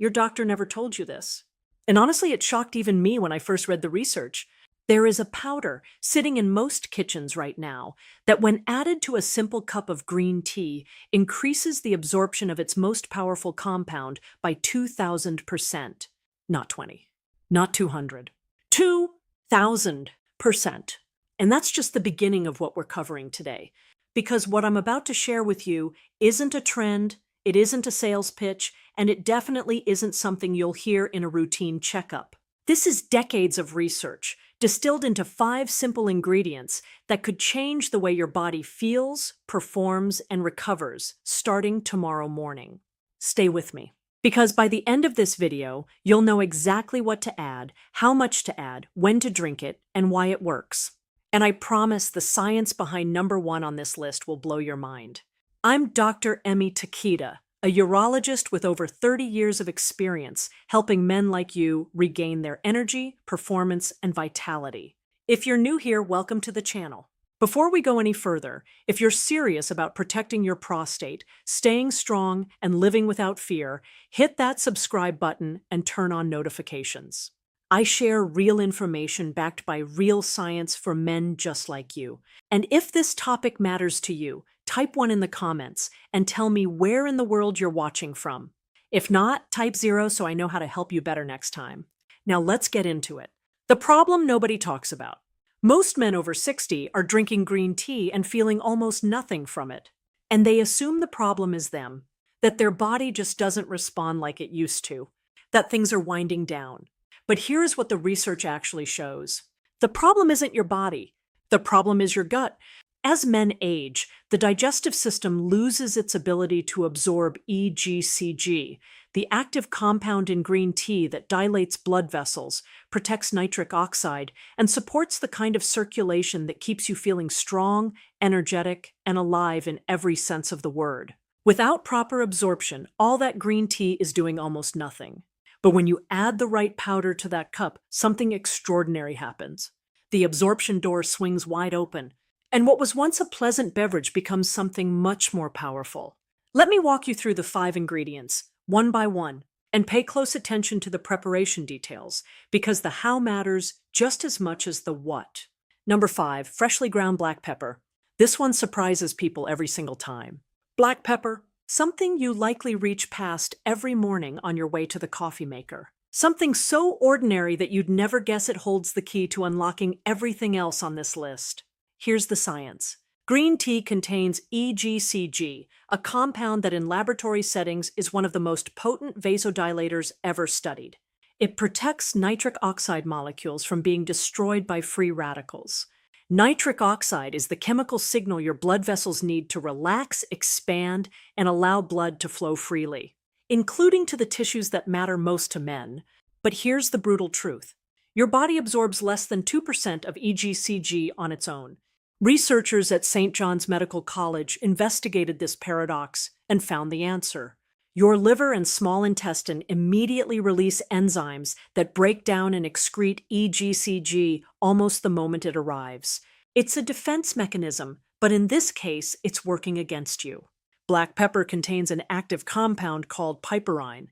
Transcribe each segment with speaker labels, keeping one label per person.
Speaker 1: Your doctor never told you this. And honestly, it shocked even me when I first read the research. There is a powder sitting in most kitchens right now that, when added to a simple cup of green tea, increases the absorption of its most powerful compound by 2,000%. Not 20, not 200, 2,000%. And that's just the beginning of what we're covering today. Because what I'm about to share with you isn't a trend, it isn't a sales pitch, and it definitely isn't something you'll hear in a routine checkup. This is decades of research, distilled into 5 simple ingredients that could change the way your body feels, performs, and recovers starting tomorrow morning. Stay with me, because by the end of this video, you'll know exactly what to add, how much to add, when to drink it, and why it works. And I promise the science behind number 1 on this list will blow your mind. I'm Dr. Emi Takeda, a urologist with over 30 years of experience helping men like you regain their energy, performance, and vitality. If you're new here, welcome to the channel. Before we go any further, if you're serious about protecting your prostate, staying strong, and living without fear, hit that subscribe button and turn on notifications. I share real information backed by real science for men just like you. And if this topic matters to you, type 1 in the comments and tell me where in the world you're watching from. If not, type 0 so I know how to help you better next time. Now let's get into it. The problem nobody talks about. Most men over 60 are drinking green tea and feeling almost nothing from it. And they assume the problem is them, that their body just doesn't respond like it used to, that things are winding down. But here's what the research actually shows. The problem isn't your body. The problem is your gut. As men age, the digestive system loses its ability to absorb EGCG, the active compound in green tea that dilates blood vessels, protects nitric oxide, and supports the kind of circulation that keeps you feeling strong, energetic, and alive in every sense of the word. Without proper absorption, all that green tea is doing almost nothing. But when you add the right powder to that cup, something extraordinary happens. The absorption door swings wide open, and what was once a pleasant beverage becomes something much more powerful. Let me walk you through the 5 ingredients, one by one, and pay close attention to the preparation details, because the how matters just as much as the what. Number 5, freshly ground black pepper. This one surprises people every single time. Black pepper, something you likely reach past every morning on your way to the coffee maker. Something so ordinary that you'd never guess it holds the key to unlocking everything else on this list. Here's the science. Green tea contains EGCG, a compound that in laboratory settings is one of the most potent vasodilators ever studied. It protects nitric oxide molecules from being destroyed by free radicals. Nitric oxide is the chemical signal your blood vessels need to relax, expand, and allow blood to flow freely, including to the tissues that matter most to men. But here's the brutal truth. Your body absorbs less than 2% of EGCG on its own. Researchers at St. John's Medical College investigated this paradox and found the answer. Your liver and small intestine immediately release enzymes that break down and excrete EGCG almost the moment it arrives. It's a defense mechanism, but in this case, it's working against you. Black pepper contains an active compound called piperine,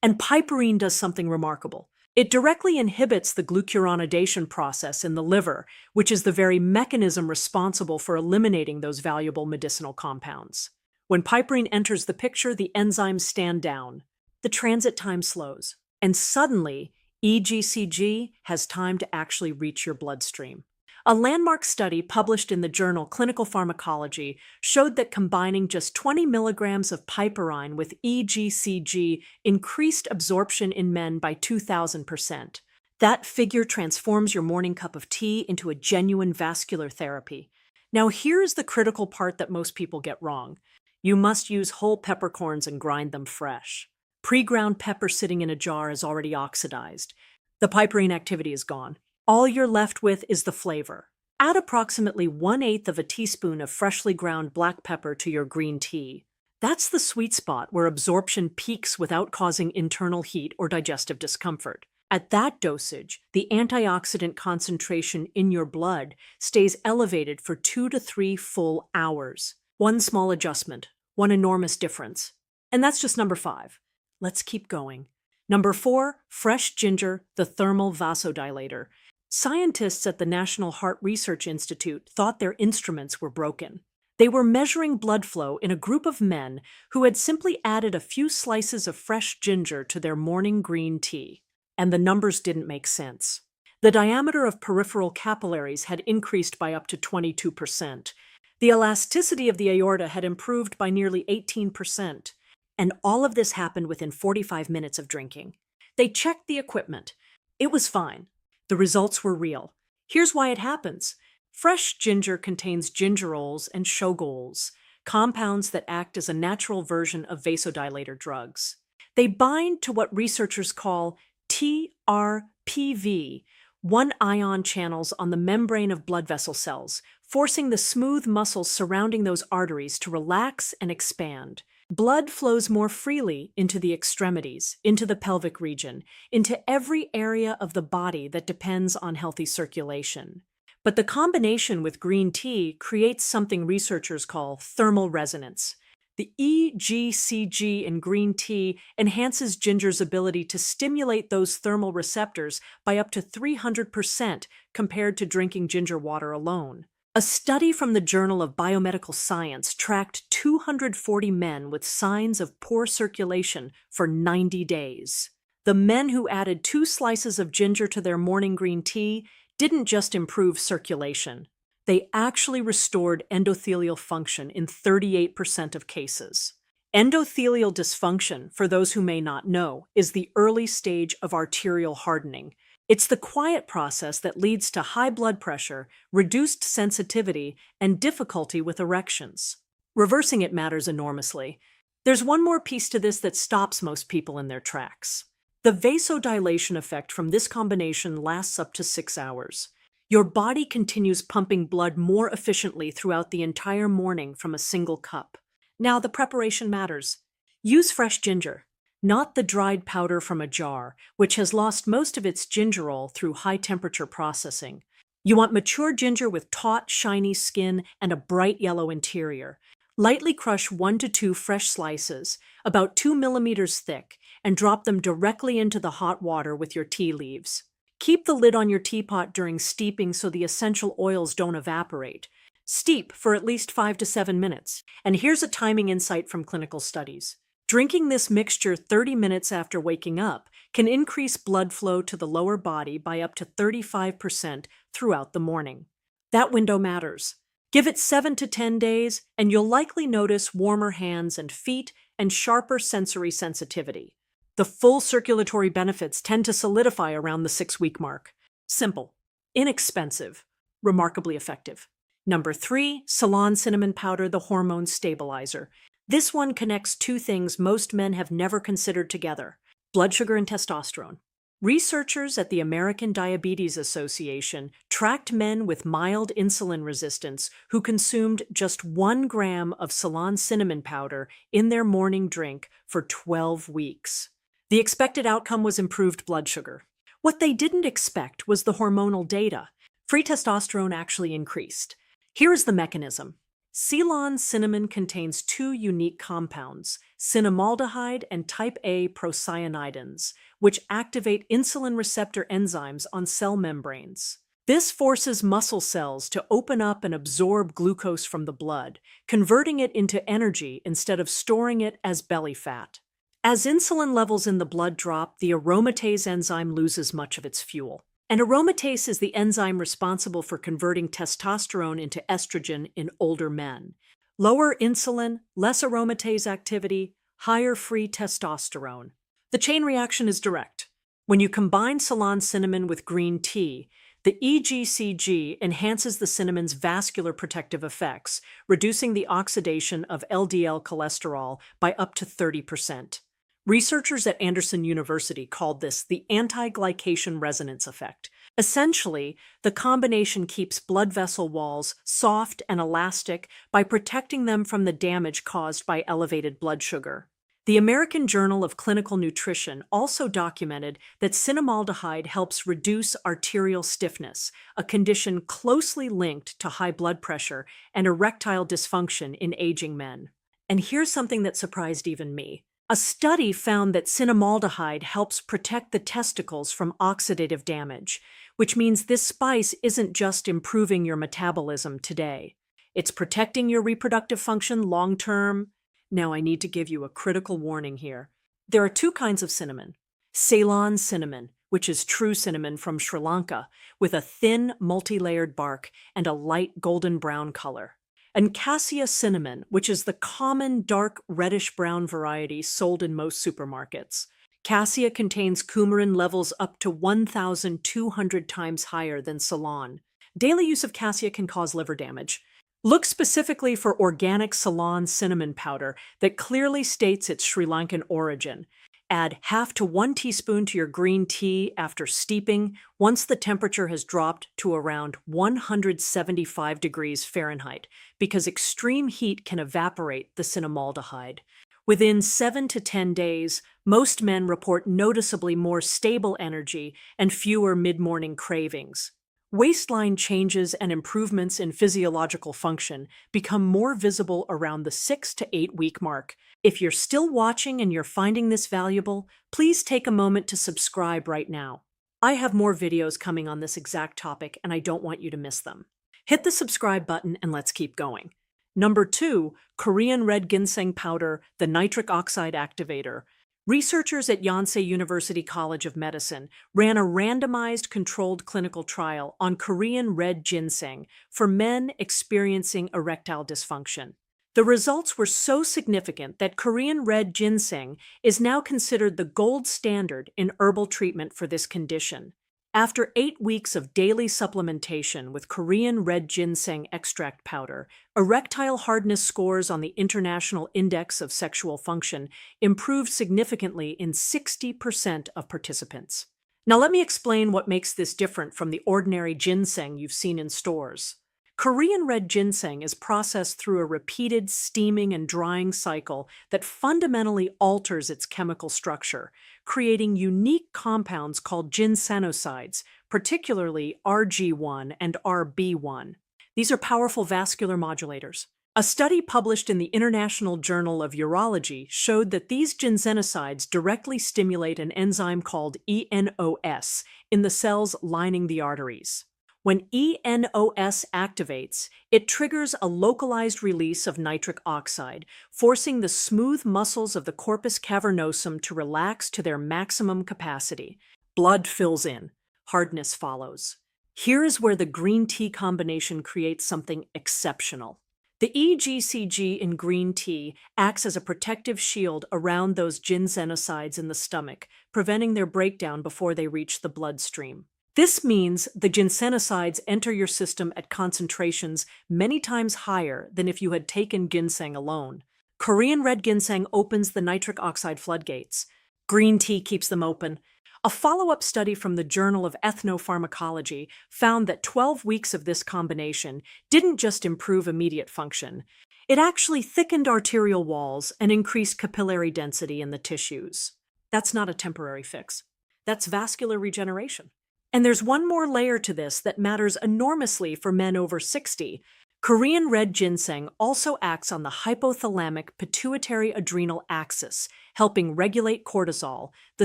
Speaker 1: and piperine does something remarkable. It directly inhibits the glucuronidation process in the liver, which is the very mechanism responsible for eliminating those valuable medicinal compounds. When piperine enters the picture, the enzymes stand down. The transit time slows, and suddenly, EGCG has time to actually reach your bloodstream. A landmark study published in the journal Clinical Pharmacology showed that combining just 20 milligrams of piperine with EGCG increased absorption in men by 2,000%. That figure transforms your morning cup of tea into a genuine vascular therapy. Now here's the critical part that most people get wrong. You must use whole peppercorns and grind them fresh. Pre-ground pepper sitting in a jar is already oxidized. The piperine activity is gone. All you're left with is the flavor. Add approximately 1/8 of a teaspoon of freshly ground black pepper to your green tea. That's the sweet spot where absorption peaks without causing internal heat or digestive discomfort. At that dosage, the antioxidant concentration in your blood stays elevated for 2 to 3 full hours. One small adjustment, one enormous difference. And that's just number 5. Let's keep going. Number 4, fresh ginger, the thermal vasodilator. Scientists at the National Heart Research Institute thought their instruments were broken. They were measuring blood flow in a group of men who had simply added a few slices of fresh ginger to their morning green tea. And the numbers didn't make sense. The diameter of peripheral capillaries had increased by up to 22%. The elasticity of the aorta had improved by nearly 18%. And all of this happened within 45 minutes of drinking. They checked the equipment. It was fine. The results were real. Here's why it happens. Fresh ginger contains gingerols and shogols, compounds that act as a natural version of vasodilator drugs. They bind to what researchers call TRPV, one-ion channels on the membrane of blood vessel cells, forcing the smooth muscles surrounding those arteries to relax and expand. Blood flows more freely into the extremities, into the pelvic region, into every area of the body that depends on healthy circulation. But the combination with green tea creates something researchers call thermal resonance. The EGCG in green tea enhances ginger's ability to stimulate those thermal receptors by up to 300% compared to drinking ginger water alone. A study from the Journal of Biomedical Science tracked 240 men with signs of poor circulation for 90 days. The men who added 2 slices of ginger to their morning green tea didn't just improve circulation. They actually restored endothelial function in 38% of cases. Endothelial dysfunction, for those who may not know, is the early stage of arterial hardening. It's the quiet process that leads to high blood pressure, reduced sensitivity, and difficulty with erections. Reversing it matters enormously. There's one more piece to this that stops most people in their tracks. The vasodilation effect from this combination lasts up to 6 hours. Your body continues pumping blood more efficiently throughout the entire morning from a single cup. Now, the preparation matters. Use fresh ginger, not the dried powder from a jar, which has lost most of its gingerol through high-temperature processing. You want mature ginger with taut, shiny skin and a bright yellow interior. Lightly crush 1 to 2 fresh slices, about 2 millimeters thick, and drop them directly into the hot water with your tea leaves. Keep the lid on your teapot during steeping so the essential oils don't evaporate. Steep for at least 5 to 7 minutes. And here's a timing insight from clinical studies. Drinking this mixture 30 minutes after waking up can increase blood flow to the lower body by up to 35% throughout the morning. That window matters. Give it 7 to 10 days, and you'll likely notice warmer hands and feet and sharper sensory sensitivity. The full circulatory benefits tend to solidify around the 6-week mark. Simple, inexpensive, remarkably effective. Number 3, Ceylon cinnamon powder, the hormone stabilizer. This one connects 2 things most men have never considered together: blood sugar and testosterone. Researchers at the American Diabetes Association tracked men with mild insulin resistance who consumed just 1 gram of Ceylon cinnamon powder in their morning drink for 12 weeks. The expected outcome was improved blood sugar. What they didn't expect was the hormonal data. Free testosterone actually increased. Here is the mechanism. Ceylon cinnamon contains 2 unique compounds, cinnamaldehyde and type A procyanidins, which activate insulin receptor enzymes on cell membranes. This forces muscle cells to open up and absorb glucose from the blood, converting it into energy instead of storing it as belly fat. As insulin levels in the blood drop, the aromatase enzyme loses much of its fuel. And aromatase is the enzyme responsible for converting testosterone into estrogen in older men. Lower insulin, less aromatase activity, higher free testosterone. The chain reaction is direct. When you combine Ceylon cinnamon with green tea, the EGCG enhances the cinnamon's vascular protective effects, reducing the oxidation of LDL cholesterol by up to 30%. Researchers at Anderson University called this the anti-glycation resonance effect. Essentially, the combination keeps blood vessel walls soft and elastic by protecting them from the damage caused by elevated blood sugar. The American Journal of Clinical Nutrition also documented that cinnamaldehyde helps reduce arterial stiffness, a condition closely linked to high blood pressure and erectile dysfunction in aging men. And here's something that surprised even me. A study found that cinnamaldehyde helps protect the testicles from oxidative damage, which means this spice isn't just improving your metabolism today. It's protecting your reproductive function long term. Now, I need to give you a critical warning here. There are two kinds of cinnamon: Ceylon cinnamon, which is true cinnamon from Sri Lanka, with a thin, multi-layered bark and a light golden brown color, and Cassia cinnamon, which is the common dark reddish-brown variety sold in most supermarkets. Cassia contains coumarin levels up to 1,200 times higher than Ceylon. Daily use of cassia can cause liver damage. Look specifically for organic Ceylon cinnamon powder that clearly states its Sri Lankan origin. Add half to 1 teaspoon to your green tea after steeping once the temperature has dropped to around 175 degrees Fahrenheit, because extreme heat can evaporate the cinnamaldehyde. Within 7 to 10 days, most men report noticeably more stable energy and fewer mid-morning cravings. Waistline changes and improvements in physiological function become more visible around the 6 to 8 week mark. If you're still watching and you're finding this valuable, please take a moment to subscribe right now. I have more videos coming on this exact topic, and I don't want you to miss them. Hit the subscribe button and let's keep going. Number 2, Korean red ginseng powder, the nitric oxide activator. Researchers at Yonsei University College of Medicine ran a randomized controlled clinical trial on Korean red ginseng for men experiencing erectile dysfunction. The results were so significant that Korean red ginseng is now considered the gold standard in herbal treatment for this condition. After 8 weeks of daily supplementation with Korean red ginseng extract powder, erectile hardness scores on the International Index of Sexual Function improved significantly in 60% of participants. Now let me explain what makes this different from the ordinary ginseng you've seen in stores. Korean red ginseng is processed through a repeated steaming and drying cycle that fundamentally alters its chemical structure, creating unique compounds called ginsenosides, particularly RG1 and RB1. These are powerful vascular modulators. A study published in the International Journal of Urology showed that these ginsenosides directly stimulate an enzyme called ENOS in the cells lining the arteries. When ENOS activates, it triggers a localized release of nitric oxide, forcing the smooth muscles of the corpus cavernosum to relax to their maximum capacity. Blood fills in. Hardness follows. Here is where the green tea combination creates something exceptional. The EGCG in green tea acts as a protective shield around those ginsenosides in the stomach, preventing their breakdown before they reach the bloodstream. This means the ginsenosides enter your system at concentrations many times higher than if you had taken ginseng alone. Korean red ginseng opens the nitric oxide floodgates. Green tea keeps them open. A follow-up study from the Journal of Ethnopharmacology found that 12 weeks of this combination didn't just improve immediate function. It actually thickened arterial walls and increased capillary density in the tissues. That's not a temporary fix. That's vascular regeneration. And there's one more layer to this that matters enormously for men over 60. Korean red ginseng also acts on the hypothalamic pituitary adrenal axis, helping regulate cortisol, the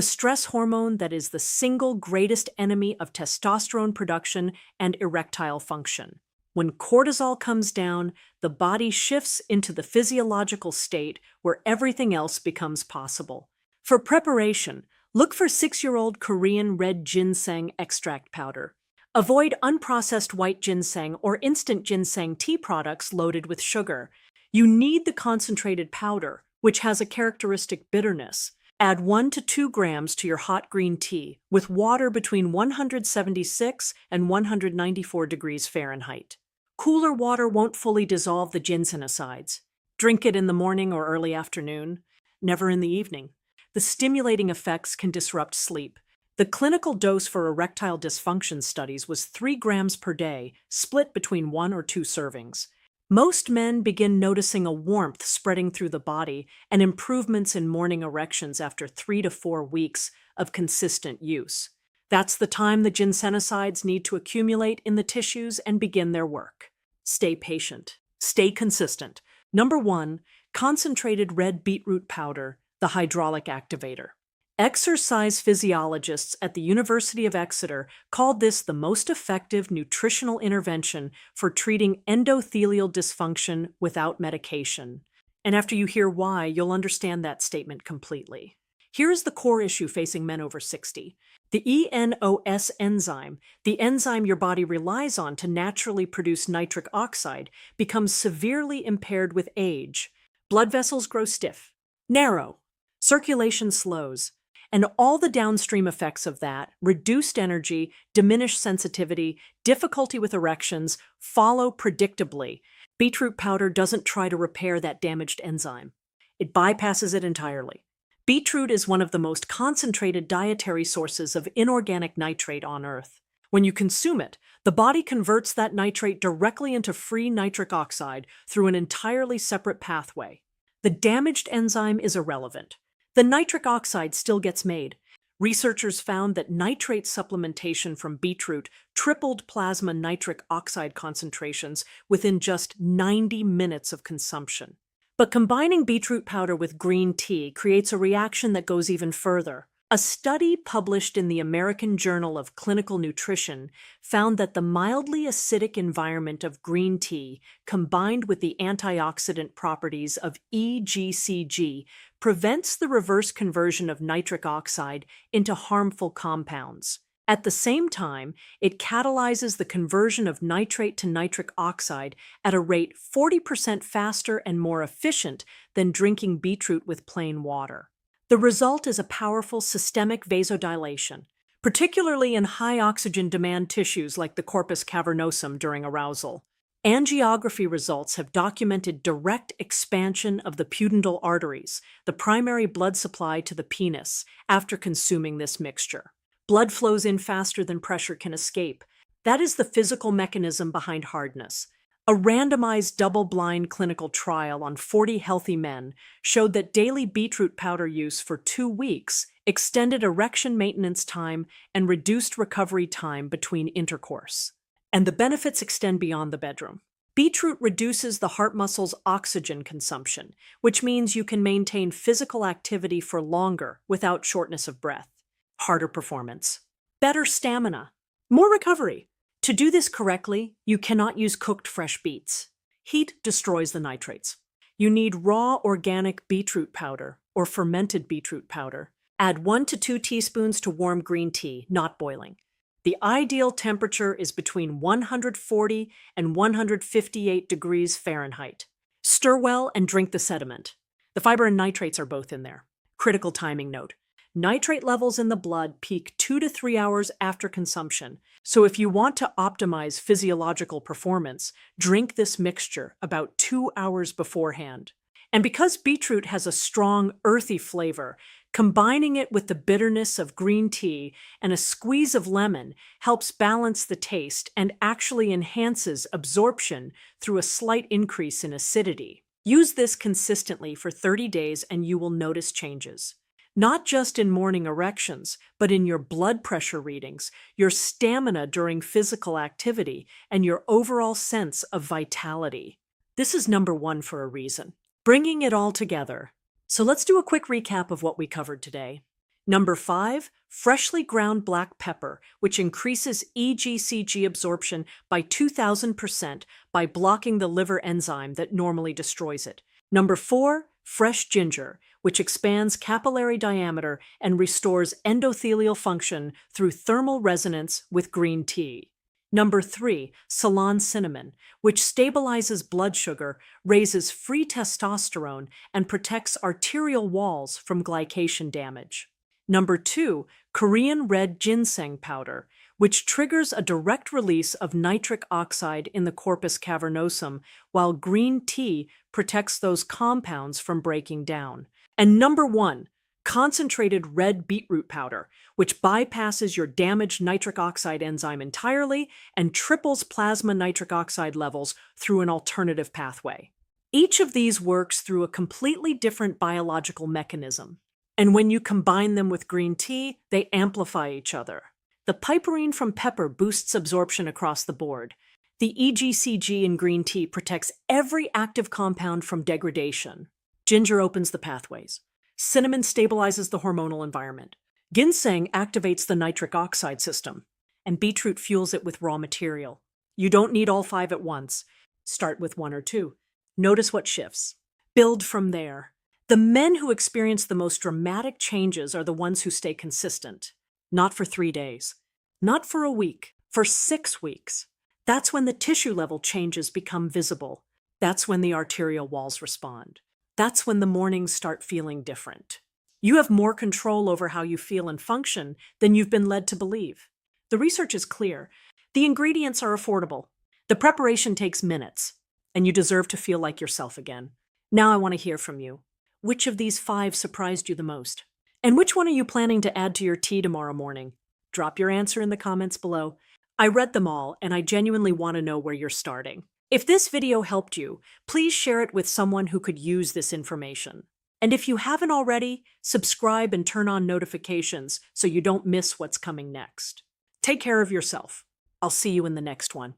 Speaker 1: stress hormone that is the single greatest enemy of testosterone production and erectile function. When cortisol comes down, the body shifts into the physiological state where everything else becomes possible. For preparation, look for 6-year-old Korean red ginseng extract powder. Avoid unprocessed white ginseng or instant ginseng tea products loaded with sugar. You need the concentrated powder, which has a characteristic bitterness. Add 1 to 2 grams to your hot green tea with water between 176 and 194 degrees Fahrenheit. Cooler water won't fully dissolve the ginsenosides. Drink it in the morning or early afternoon, never in the evening. The stimulating effects can disrupt sleep. The clinical dose for erectile dysfunction studies was 3 grams per day, split between 1 or 2 servings. Most men begin noticing a warmth spreading through the body and improvements in morning erections after 3 to 4 weeks of consistent use. That's the time the ginsenosides need to accumulate in the tissues and begin their work. Stay patient. Stay consistent. Number 1, concentrated red beetroot powder, the hydraulic activator. Exercise physiologists at the University of Exeter called this the most effective nutritional intervention for treating endothelial dysfunction without medication. And after you hear why, you'll understand that statement completely. Here is the core issue facing men over 60. The ENOS enzyme, the enzyme your body relies on to naturally produce nitric oxide, becomes severely impaired with age. Blood vessels grow stiff, narrow, circulation slows, and all the downstream effects of that, reduced energy, diminished sensitivity, difficulty with erections, follow predictably. Beetroot powder doesn't try to repair that damaged enzyme. It bypasses it entirely. Beetroot is one of the most concentrated dietary sources of inorganic nitrate on Earth. When you consume it, the body converts that nitrate directly into free nitric oxide through an entirely separate pathway. The damaged enzyme is irrelevant. The nitric oxide still gets made. Researchers found that nitrate supplementation from beetroot tripled plasma nitric oxide concentrations within just 90 minutes of consumption. But combining beetroot powder with green tea creates a reaction that goes even further. A study published in the American Journal of Clinical Nutrition found that the mildly acidic environment of green tea, combined with the antioxidant properties of EGCG, prevents the reverse conversion of nitric oxide into harmful compounds. At the same time, it catalyzes the conversion of nitrate to nitric oxide at a rate 40% faster and more efficient than drinking beetroot with plain water. The result is a powerful systemic vasodilation, particularly in high oxygen demand tissues like the corpus cavernosum during arousal. Angiography results have documented direct expansion of the pudendal arteries, the primary blood supply to the penis, after consuming this mixture. Blood flows in faster than pressure can escape. That is the physical mechanism behind hardness. A randomized double-blind clinical trial on 40 healthy men showed that daily beetroot powder use for 2 weeks extended erection maintenance time and reduced recovery time between intercourse. And the benefits extend beyond the bedroom. Beetroot reduces the heart muscle's oxygen consumption, which means you can maintain physical activity for longer without shortness of breath. Harder performance, better stamina, more recovery. To do this correctly, you cannot use cooked fresh beets. Heat destroys the nitrates. You need raw organic beetroot powder or fermented beetroot powder. Add 1 to 2 teaspoons to warm green tea, not boiling. The ideal temperature is between 140 and 158 degrees Fahrenheit. Stir well and drink the sediment. The fiber and nitrates are both in there. Critical timing note. Nitrate levels in the blood peak 2 to 3 hours after consumption, so if you want to optimize physiological performance, drink this mixture about 2 hours beforehand. And because beetroot has a strong, earthy flavor, combining it with the bitterness of green tea and a squeeze of lemon helps balance the taste and actually enhances absorption through a slight increase in acidity. Use this consistently for 30 days and you will notice changes. Not just in morning erections, but in your blood pressure readings, your stamina during physical activity, and your overall sense of vitality. This is number 1 for a reason. Bringing it all together. So let's do a quick recap of what we covered today. Number 5, freshly ground black pepper, which increases EGCG absorption by 2,000% by blocking the liver enzyme that normally destroys it. Number 4, fresh ginger, which expands capillary diameter and restores endothelial function through thermal resonance with green tea. Number 3, Ceylon cinnamon, which stabilizes blood sugar, raises free testosterone, and protects arterial walls from glycation damage. Number 2, Korean red ginseng powder, which triggers a direct release of nitric oxide in the corpus cavernosum, while green tea protects those compounds from breaking down. And number 1, concentrated red beetroot powder, which bypasses your damaged nitric oxide enzyme entirely and triples plasma nitric oxide levels through an alternative pathway. Each of these works through a completely different biological mechanism. And when you combine them with green tea, they amplify each other. The piperine from pepper boosts absorption across the board. The EGCG in green tea protects every active compound from degradation. Ginger opens the pathways. Cinnamon stabilizes the hormonal environment. Ginseng activates the nitric oxide system, and beetroot fuels it with raw material. You don't need all five at once. Start with one or two. Notice what shifts. Build from there. The men who experience the most dramatic changes are the ones who stay consistent. Not for 3 days. Not for a week. For 6 weeks. That's when the tissue level changes become visible. That's when the arterial walls respond. That's when the mornings start feeling different. You have more control over how you feel and function than you've been led to believe. The research is clear. The ingredients are affordable. The preparation takes minutes, and you deserve to feel like yourself again. Now I want to hear from you. Which of these 5 surprised you the most? And which one are you planning to add to your tea tomorrow morning? Drop your answer in the comments below. I read them all, and I genuinely want to know where you're starting. If this video helped you, please share it with someone who could use this information. And if you haven't already, subscribe and turn on notifications so you don't miss what's coming next. Take care of yourself. I'll see you in the next one.